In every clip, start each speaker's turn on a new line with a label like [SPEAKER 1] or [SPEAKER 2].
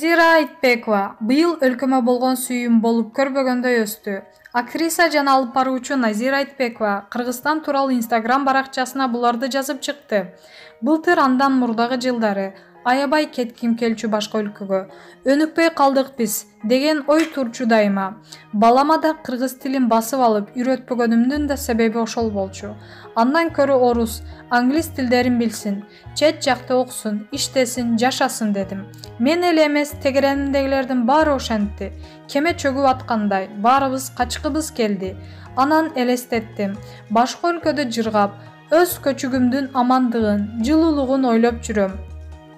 [SPEAKER 1] Назира Айтбекова быйыл өлкөмө болгон сүйүүм болуп көрбөгөндөй өстү. Актриса жана алып баруучу Назира Айтбекова Кыргызстан тууралуу Instagram баракчасына буларды жазып чыкты. Былтыр андан мурдагы жылдары аябай кетким келчү башка өлкөгө. Өнүкпөй калдык биз деген ой турчу дайыма. Балама да кыргыз тилин басып алып үйрөтпөгөнүмдүн да себеби ошол болчу. Андан көрө орус, англис тилдерин билсин, чет жакта окусун, иштесин, жашасын дедим. Мен эле эмес, тегеремдегилердин баары ошентти. Кеме чөгүп аткандай, баарыбыз качкыбыз келди. Анан элестеттим. Башка өлкөдө жыргап, өз көчүгүмдүн амандыгын, жылуулугун ойлоп жүрөм.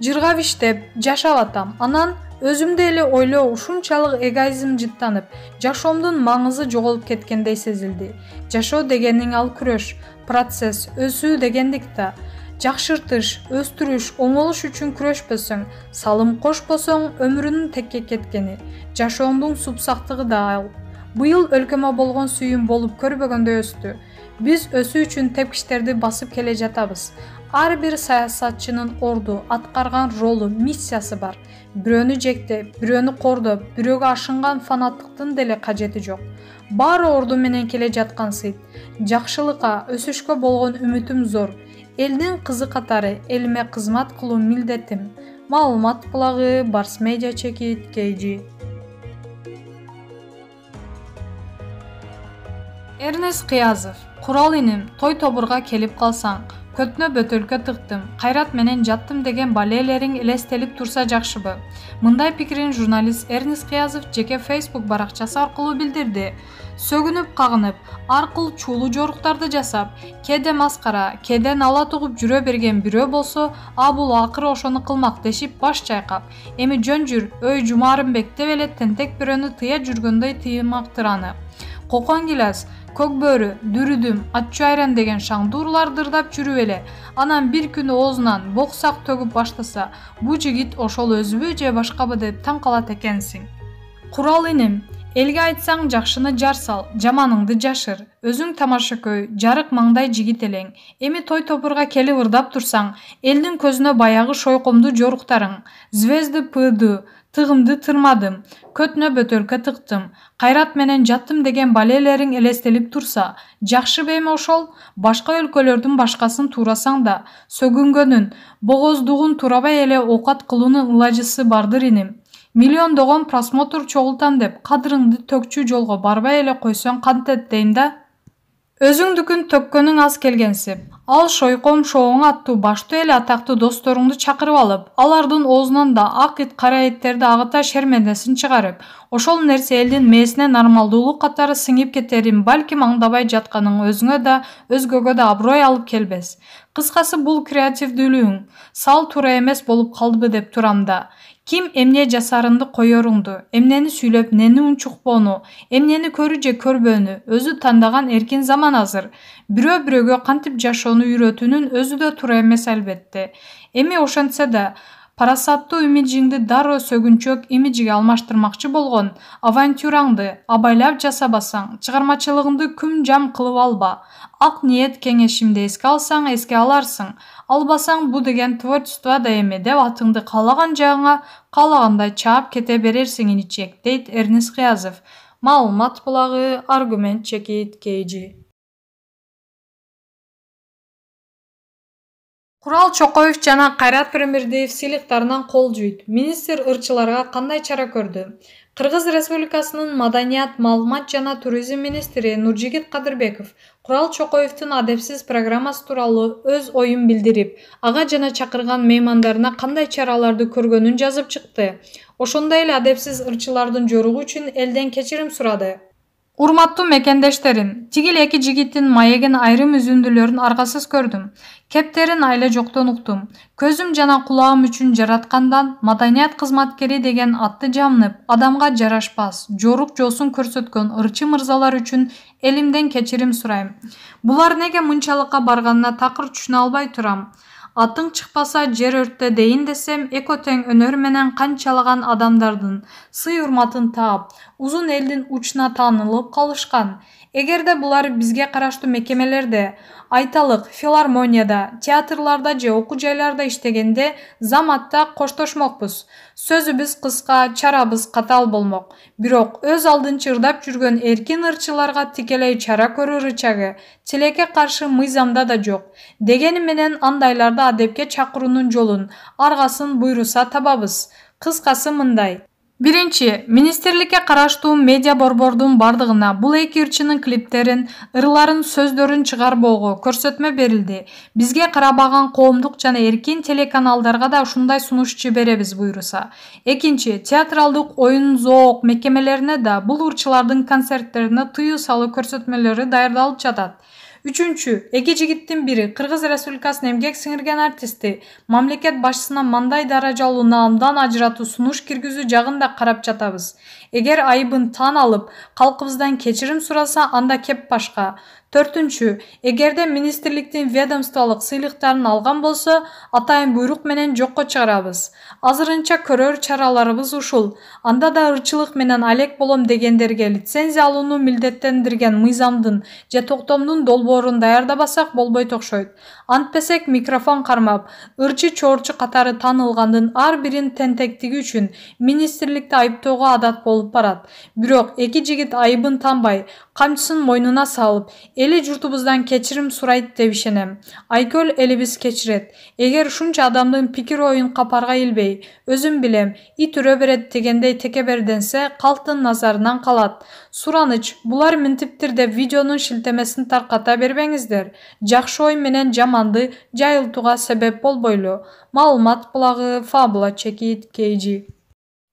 [SPEAKER 1] Жыргап иштеп, жашап атам. Анан өзүмдү эле ойлоо ушунчалык эгоизм жыттанып, жашоомдун маңызы жоголуп кеткендей сезилди. Жашоо дегениң ал күрөш, процесс, өсүү дегендик да. Жакшыртыш, өстүрүш, оңолуш үчүн күрөшпөсөң, салым кошпосоң, өмүрүнүн текке кеткени. Жашооңдун супсактыгы да ал. Быйыл өлкөмө болгон сүйүүм болуп көрбөгөндөй өстү. Биз өсүү үчүн тепкичтерди басып келе жатабыз. Ар бир саясатчынын орду, аткарган ролу, миссиясы бар. Бирөөнү жектеп, бирөөнү кордоп, бирөөгө ашынган фанаттыктын деле кажети жок. Баары орду менен келе жаткан сыйт. Жакшылыкка, өсүшкө болгон үмүтүм зор. Элдин кызы катары элиме кызмат кылуу милдетим. Маалымат булагы Барс Медиа Чекит KG. Эрнест Кыязов. Курал иним, той тобурга келип калсаң, көтнө бөтөлкө тыктым, кайрат менен жаттым деген балелериң элестелип турса жакшыбы? Мындай пикирин журналист Эрнест Кыязов жеке Facebook баракчасы аркылуу билдирди. Сөгүнүп кагынып, аркыл чуулуу жоруктарды жасап, кээде маскара, кээде нала тугуп жүрө берген бирөө болсо, бул акыры ошону кылмак дешип баш чайкап, эми жөн жүр, өй Жумарымбек деп эле тентек бирөөнү тыя жүргөндөй тыймактыр аны. Кокон гилас, көк бөрү, дүрүдүм, атчу айран деген шаңдуурлар дырдап жүрүп эле, анан бир күнү оозунан боксак төгүп баштаса, бу жигит ошол өзүбү же башкабы деп таң калат экенсиң. Курал иним, элге айтсаң жакшыны жар сал, жаманыңды жашыр. Өзүң тамашакөй, жарык маңдай жигит элең. Эми той топурга келип ырдап турсаң, элдин көзүнө баягы шойкомду жоруктарың. Звезды пыды, тыгымды тырмадым, көтнө бөтөлкө тыктым, кайрат менен жаттым деген балелериң элестелип турса, жакшыбы эми ошол? Башка өлкөлөрдүн башкасын туурасаң да, сөгүнгөнүн, богоздугун туурабай эле оокат кылуунун ылажысы бардыр иним. Миллиондогон просмотр чогултам деп, кадырыңды төкчү жолго барбай эле койсоң кантет дейм да? Өзүңдүкүн төккөнүң аз келгенсип. Ал Шойком шоуң аттуу баштуу эле атактуу досторуңду чакырып алып, алардын оозунан да ак ит кара иттерди агыта шермендесин чыгарып, ошол нерсе элдин мээсине нормалдуулук катары сиңип кетерин балким аңдабай жатканың өзүңө да, өзгөгө да аброй алып келбес. Кыскасы бул креативдүүлүгүң сал туура эмес болуп калдыбы деп турам да. Ким эмне жасарыңды коеруңду, эмнени сүйлөп, эмнени унчукпоону, эмнени көрүү же көрбөөнү өзү тандаган эркин заман азыр. Бирөө бирөөгө кантип жашоону үйрөтүүнүн өзү да туура эмес албетте. Эми ошентсе да, парасаттуу имиджиңди дароо сөгүнчөк имиджге алмаштырмакчы болгон авантюраңды абайлап жасабасаң, чыгармачылыгыңды күм жам кылып алба. Ак ниет кеңешимди эске алсаң, эске аларсың. Албасаң, бу деген творчество да эми деп атыңды каалаган жагыңа каалагандай чаап кете берерсиң иничек, дейт Эрнест Кыязов. Маалымат булагы Аргумент Чекит KG. Курал Чокоев жана Кайрат Пиримбирдиев сыйлыктарынан кол жуйт. Министр ырчыларга кандай чара көрдү? Кыргыз Республикасынын Маданият, маалымат жана туризм министри Нуржигит Кадырбеков Курал Чокоевдун адепсиз программасы тууралуу өз оюн билдирип, ага жана чакырган меймандарына кандай чараларды көргөнүн жазып чыкты. Ошондой эле адепсиз ырчылардын жоругу үчүн элден кечирим сурады. Урматтуу мекендештерим, тигил эки жигиттин маегин айрым үзүндүлөрүн аргасыз көрдүм. Кептерин айла жоктон уктум. Көзүм жана кулагым үчүн жараткандан маданият кызматкери деген атты жамынып, адамга жарашпас, жорук жоосун көрсөткөн ырчы мырзалар үчүн элимден кечирим сурайм. Булар неге мынчалыкка барганына такыр түшүнө албай турам. Атың чыкпаса жер өрттө дейин десем, эко тең өнөр менен канчалаган адамдардын сый урматын таап, узун элдин учуна таанылып калышкан. Эгерде булар бизге караштуу мекемелерде, айталык филармонияда, театрларда же окуу жайларда иштегенде заматта коштошмокпуз. Сөзүбүз кыска, чарабыз катаал болмок. Бирок өз алдынча ырдап жүргөн эркин ырчыларга тикелей чара көрөр ычагы тилекке каршы мыйзамда да жок. Дегени менен андайларды адепке чакыруунун жолун, аргасын буйруса табабыз. Кыскасы мындай. Биринчи, министрликке караштуу медиа борбордун бардыгына бул эки ырчынын клиптерин, ырларын, сөздөрүн чыгарбоого көрсөтмө берилди. Бизге карабаган коомдук жана эркин телеканалдарга да ушундай сунуш жиберебиз буйруса. Экинчи, театралдык оюн зоок мекемелерине да бул ырчылардын концерттерине тыюу салуу көрсөтмөлөрү даярдалып жатат. Үчүнчү, эки жигиттин бири Кыргыз Республикасынын эмгек сиңирген артисти мамлекет башчысына мындай даражалуу наамдан ажыратуу сунуш киргизүү жагын да карап жатабыз. Эгер айыбын таан алып, калкыбыздан кечирим сураса, анда кеп башка. Төртүнчү, эгерде министрликтин ведомстволук сыйлыктарын алган болсо, атайын буйрук менен жокко чыгарабыз. Азырынча көрөр чараларыбыз ушул. Анда да ырчылык менен алек болом дегендерге лицензия алууну милдеттендирген мыйзамдын же токтомдун долбоорун даярдабасак болбойт окшойт. Антпесек микрофон кармап, ырчы чоорчу катары таанылгандын ар бирин тентектиги үчүн министрликти айыптоого адат болуп барат. Бирок эки жигит айыбын таанбай, камчысын мойнуна салып, эли журтубуздан кечирим сурайт деп ишенем. Айкөл элибиз кечирет. Эгер ушунча адамдын пикир оюн капарга илбей, өзүм билем, ит үрө берет дегендей текеберденсе, калктын назарынан калат. Сураныч, булар минтиптир деп видеонун шилтемесин тарката бербеңиздер. Жакшы ой менен жаманды жайылтууга себеп болбойлу. Маалымат булагы, Фабула Чекит, KG.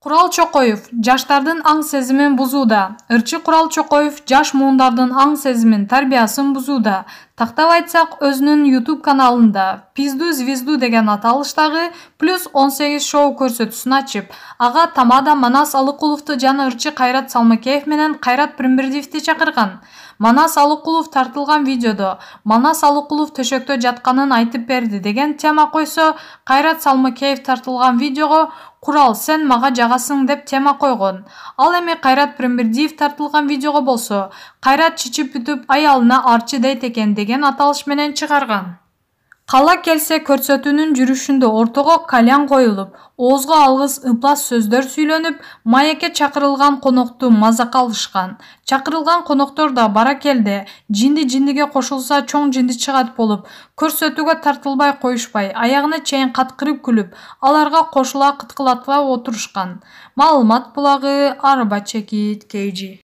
[SPEAKER 1] Курал Чокоев жаштардын аң сезимин бузууда. Ырчы Курал Чокоев жаш муундардын аң сезимин, тарбиясын бузууда. Тактап айтсак, өзүнүн YouTube каналында Пизду Звезду деген аталыштагы +18 шоу көрсөтүүсүн ачып, ага тамада Манас Алыкуловду жана ырчы Кайрат Салмакеев менен Кайрат Пирмбирдиевди чакырган. Манас Алыкулов тартылган видеодо Манас Алыкулов төшөктө жатканын айтып берди деген тема койсо, Кайрат Салмакеев тартылган видеого Курал, сен мага жагасың деп тема койгон. Ал эми Кайрат Пирмбирдиев тартылган видеого болсо, Кайрат чичип бүтүп аялына арчы дейт экен деген аталыш менен чыгарган. Кала келсе көрсөтүүнүн жүрүшүндө ортого кальян коюлуп, оозго алгыс ыплас сөздөр сүйлөнүп, маекке чакырылган конокту мазакка алышкан. Чакырылган коноктор да баракелде, жиндиге кошулса чоң жинди чыгат болуп, көрсөтүүгө тартылбай коюшпай, аягына чейин каткырып күлүп, аларга кошула кыткылатпай отурушкан. Маалымат булагы, Арба Чекит, KG.